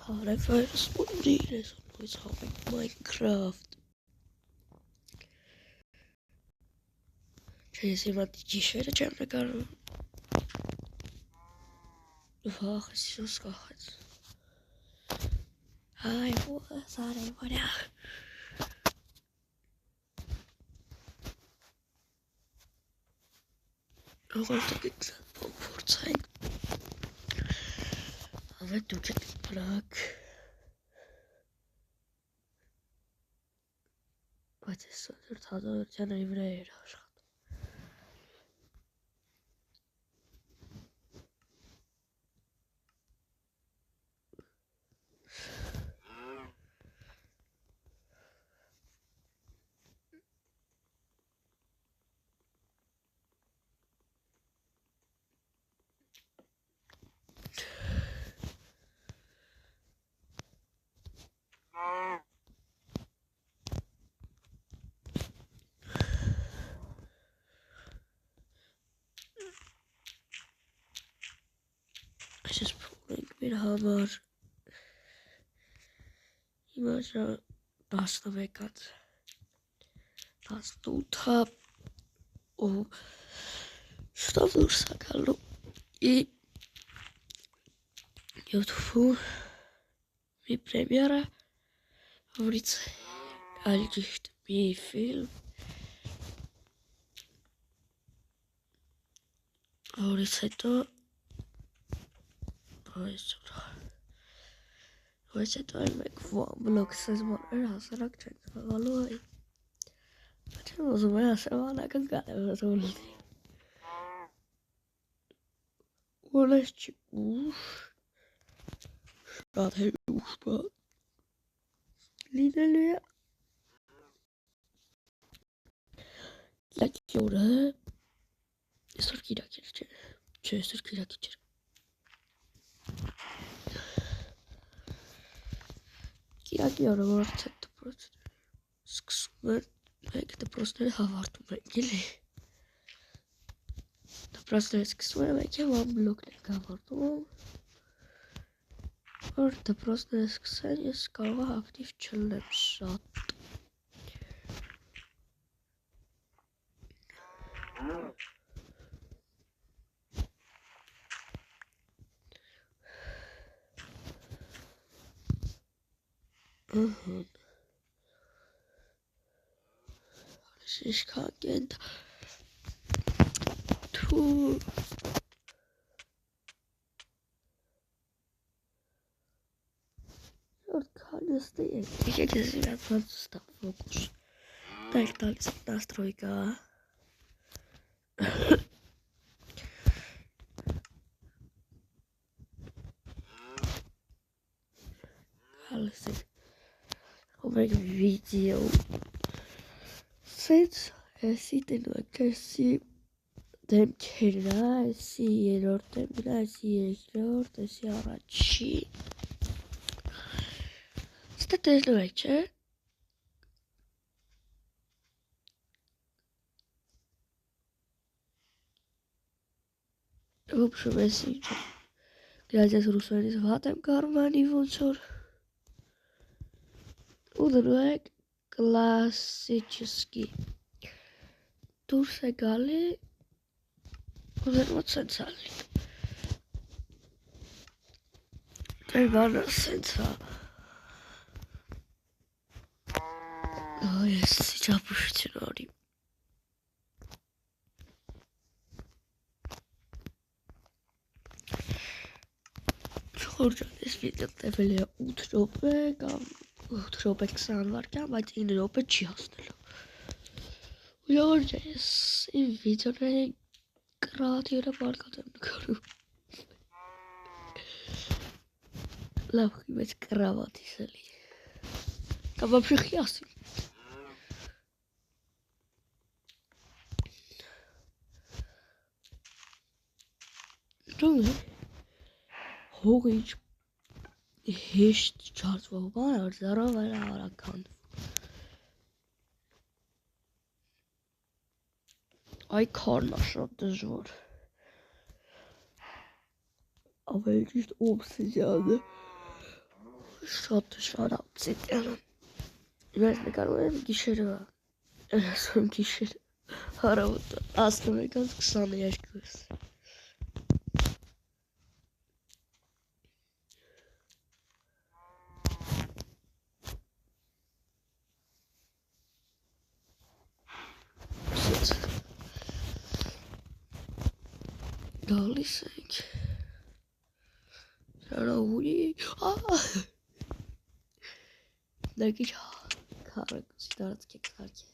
Հարևայրս մոնդիր ես նույնց հավենք Minecraft Չէ ես հիմա գիշերը չեմ նկարում Վախս Իսուս կախեց Հայ ո՞ս արև վարյա Ողորտը գիքսան փորձայինք Ավետ դուք եք պրակ Բայց ես սոդր թադավորությանների վրա էր աշխատում Այսպես փորենք մեր համար Հիմա շա 11-ած 18-ա ու շտավ դուրս է գալու YouTube-ում մի պրեմիերա որից այլ ճիշտ մի ֆիլմ որից հետո Որից հետո այլ մեկ վլոգ սեզմաններ հասարակ չեն կաղալու այ Չեմ ուզում է ասեղանակը գալ է վզում Որես չի ուշ Շատ հեր ուշ բա Լինելու է Կիրակի օրը Այսօր կիրակ էր չէ Չէ այսօր կիրակի չէր Կիրակի օրը որից հետ դպրոցները սկսում են մեկ դպրոցները հավարտում ենք էլի Դպրոցները սկսում են մեկ և ամբլոկներ հավարտում Որ դպրոցները սկսեն ես կարող է ակտիվ չլնեմ շատ Շիշքան կենտ Թու Շորդ քանստի եք Եկեք ես իրան ստապ ֆոկուս Դայք տալիս եք նաստրոյկա Գալիս եք Խոմեք վիդեո Սենց Էսի տենու եք կեսի Դեմքերն Էսի երորդ դեմքն Էսի երկրորդ Էսի առաջի Ստե տեսնու եք չէ В общем, если глядя с русским ватом кармане вонцор Удрек классический Турсегали Удрек сенсали Требана сенса Ой, сейчас пушечнори Խորջան ես վիդեոն տևել է 8 րոպե կամ 8 րոպե 20 վայրկյան, բայց 9 րոպե չի հասնելու։ Ու Խորջան ես իմ վիդեոների կրատիորը բարգատ եմ նկարում։ Լավ, բայց կրավատիս էլի։ Կամ вообще խիասի։ Դու Հողիչ հեշտ չարծվող բան արձարով էլ արական Այ քարն է շատ դժվար Ավելի ճիշտ օբսիդիանը Շատ obsidian։ Ես նկարում եմ գիշերը։ Ասում գիշերը։ Հարավոտը 11:22։ Գալիս ենք։ Շարավուրի։ Դակի քարակուսի դարձք եք քարքի։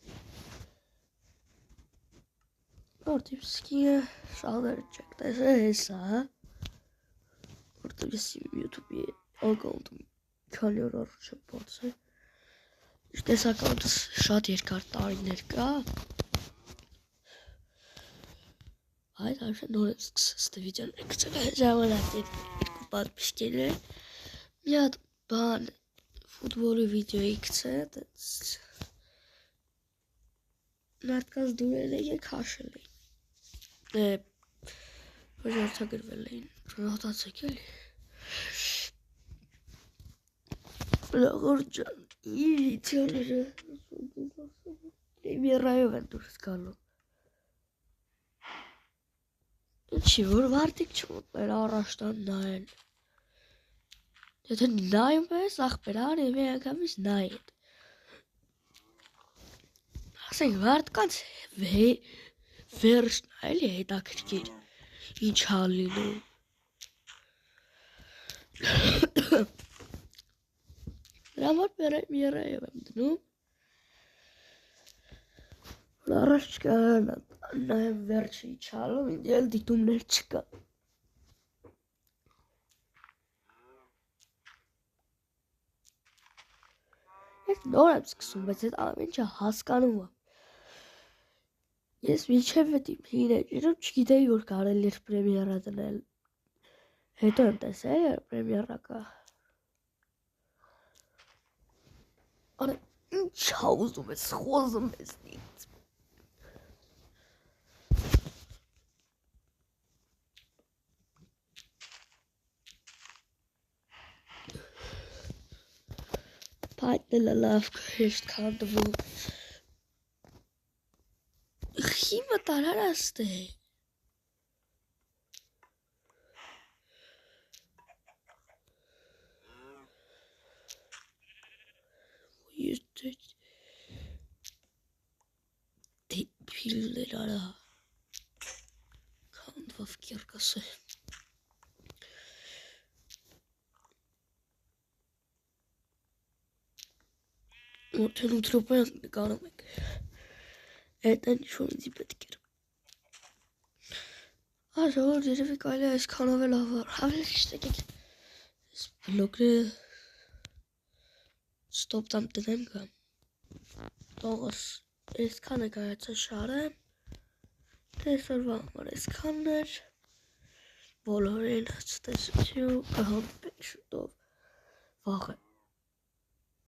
Որտիպսկիը շալեր չեք տեսել հեսա։ Որտիպ ես YouTube-ի ակաունտում քանի օր առաջ եմ բացել։ Իշտես ակաունտս շատ երկար տարիներ կա։ Այդ արդեն նոր եմ սկսել ստե վիդեոն եկցել ժամանակ երկու պատմիչներ։ Մի հատ բան ֆուտբոլի վիդեո եկցել, մարդկանց դուրել եկել քաշել էին։ Հոժարցագրվել էին, հոտացեք էլի։ Լաղորջան, իրիցյալերը Պրեմիերայով են դուրս գալու։ Ինչի, որ վարտիկ չմոտներ առաջտան նայեն։ Եթե նայում ես, աղբեր արի մի անգամից նայեն։ Ասենք վարտկանց վերջն էլի հետաքրքիր, ինչ հալ լինում։ Դրա համար պրեմիերայով եմ դնում։ Առաջ չկարանա նայեմ վերջը ինչ հալում, ինձ էլ դիտումներ չկա։ Ես նոր եմ սկսում, բայց այդ ամեն ինչը հասկանում եմ։ Ես մինչև այդ իմ թինեջերում չգիտեի, որ կարելի էր պրեմիերա դնել։ Հետո եմ տեսել, որ պրեմիերա կա։ Արա, ինչ ուզում ես, խոզում ես ինձ։ Պայտնել է լավ հեշտ քանդվում։ Խիմը տարարաստ է։ Դեպիլներ արա։ Քանդվավ կերկասը։ Մոթեն 8 րոպե նկարում եք։ Այդ ինչ-որ ինձի պետք էր։ Որ երևի կարելի է այսքանով էլ ավելի ճիշտ եկեք։ Այս բլոկները ստոպ տամ տնեմ կամ։ Տողս այսքան է կարացա շարեմ։ Տեսորվա համար այսքանն էր։ Բոլորին ցտեսություն կհանդիպենք շուտով։ Վաղը